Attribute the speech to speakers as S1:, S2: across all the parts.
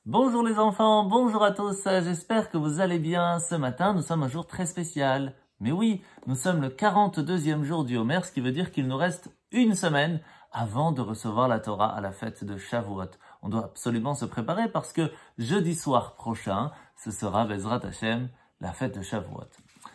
S1: Bonjour les enfants, bonjour à tous, j'espère que vous allez bien. Ce matin, nous sommes un jour très spécial. Mais oui, nous sommes le 42e jour du Homer, ce qui veut dire qu'il nous reste une semaine avant de recevoir la Torah à la fête de Shavuot. On doit absolument se préparer parce que jeudi soir prochain, ce sera Bezrat Hashem, la fête de Shavuot.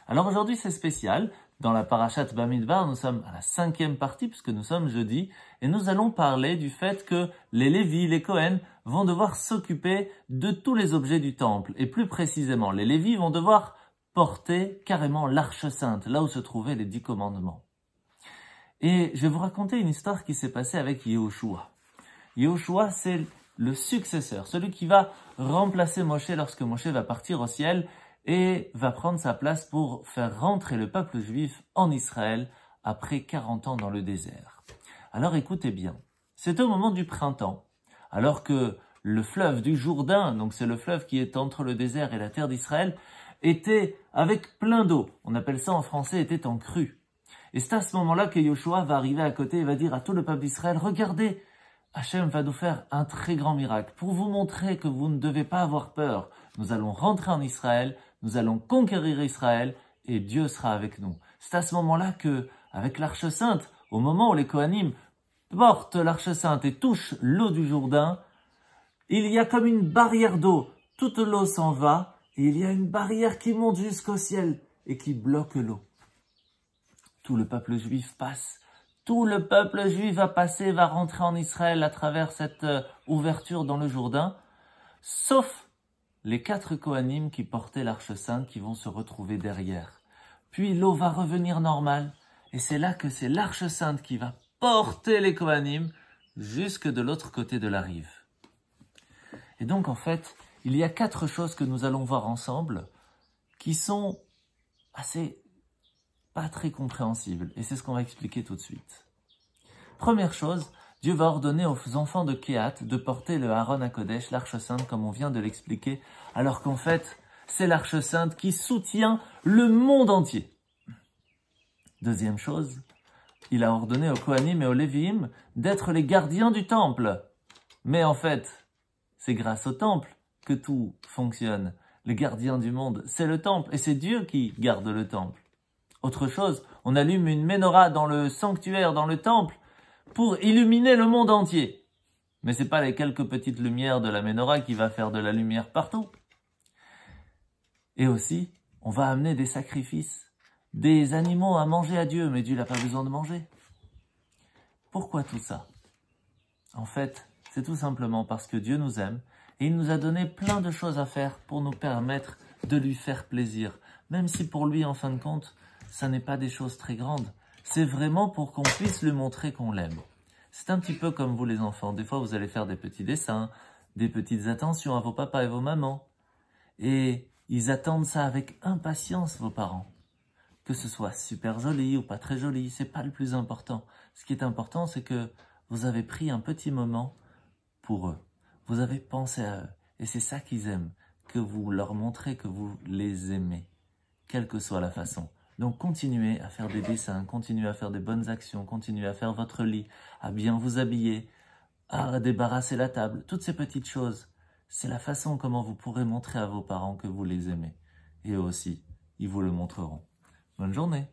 S1: Alors aujourd'hui c'est spécial. Dans la Parashat Bamidbar, nous sommes à la 5e partie puisque nous sommes jeudi et nous allons parler du fait que les Lévis, les Kohen, vont devoir s'occuper de tous les objets du temple. Et plus précisément, les Lévis vont devoir porter carrément l'arche sainte, là où se trouvaient les 10 commandements. Et je vais vous raconter une histoire qui s'est passée avec Yehoshua. Yehoshua, c'est le successeur, celui qui va remplacer Moshe lorsque Moshe va partir au ciel et va prendre sa place pour faire rentrer le peuple juif en Israël après 40 ans dans le désert. Alors écoutez bien, c'est au moment du printemps, alors que le fleuve du Jourdain, donc c'est le fleuve qui est entre le désert et la terre d'Israël, était avec plein d'eau. On appelle ça en français était en crue. Et c'est à ce moment-là que Yoshua va arriver à côté et va dire à tout le peuple d'Israël, regardez, Hachem va nous faire un très grand miracle pour vous montrer que vous ne devez pas avoir peur. Nous allons rentrer en Israël, nous allons conquérir Israël et Dieu sera avec nous. C'est à ce moment-là que, avec l'Arche Sainte, au moment où les Kohanim portent l'Arche Sainte et touchent l'eau du Jourdain, il y a comme une barrière d'eau. Toute l'eau s'en va et il y a une barrière qui monte jusqu'au ciel et qui bloque l'eau. Tout le peuple juif passe. Tout le peuple juif va passer, va rentrer en Israël à travers cette ouverture dans le Jourdain, sauf les 4 Kohanim qui portaient l'Arche Sainte qui vont se retrouver derrière. Puis l'eau va revenir normale et c'est là que c'est l'Arche Sainte qui va porter les Kohanim jusque de l'autre côté de la rive. Et donc en fait, il y a 4 choses que nous allons voir ensemble qui sont assez pas très compréhensibles. Et c'est ce qu'on va expliquer tout de suite. Première chose, Dieu va ordonner aux enfants de Kehat de porter le Aaron HaKodesh, l'Arche Sainte, comme on vient de l'expliquer, alors qu'en fait, c'est l'Arche Sainte qui soutient le monde entier. Deuxième chose, il a ordonné aux Kohanim et aux Léviim d'être les gardiens du temple. Mais en fait, c'est grâce au temple que tout fonctionne. Les gardiens du monde, c'est le temple, et c'est Dieu qui garde le temple. Autre chose, on allume une menorah dans le sanctuaire, dans le temple, pour illuminer le monde entier. Mais c'est pas les quelques petites lumières de la menorah qui va faire de la lumière partout. Et aussi, on va amener des sacrifices, des animaux à manger à Dieu, mais Dieu n'a pas besoin de manger. Pourquoi tout ça? En fait, c'est tout simplement parce que Dieu nous aime et il nous a donné plein de choses à faire pour nous permettre de lui faire plaisir. Même si pour lui, en fin de compte, ça n'est pas des choses très grandes. C'est vraiment pour qu'on puisse lui montrer qu'on l'aime. C'est un petit peu comme vous les enfants. Des fois, vous allez faire des petits dessins, des petites attentions à vos papas et vos mamans. Et ils attendent ça avec impatience, vos parents. Que ce soit super joli ou pas très joli, c'est pas le plus important. Ce qui est important, c'est que vous avez pris un petit moment pour eux. Vous avez pensé à eux. Et c'est ça qu'ils aiment. Que vous leur montrez que vous les aimez. Quelle que soit la façon. Donc continuez à faire des dessins, continuez à faire des bonnes actions, continuez à faire votre lit, à bien vous habiller, à débarrasser la table. Toutes ces petites choses, c'est la façon comment vous pourrez montrer à vos parents que vous les aimez. Et eux aussi, ils vous le montreront. Bonne journée!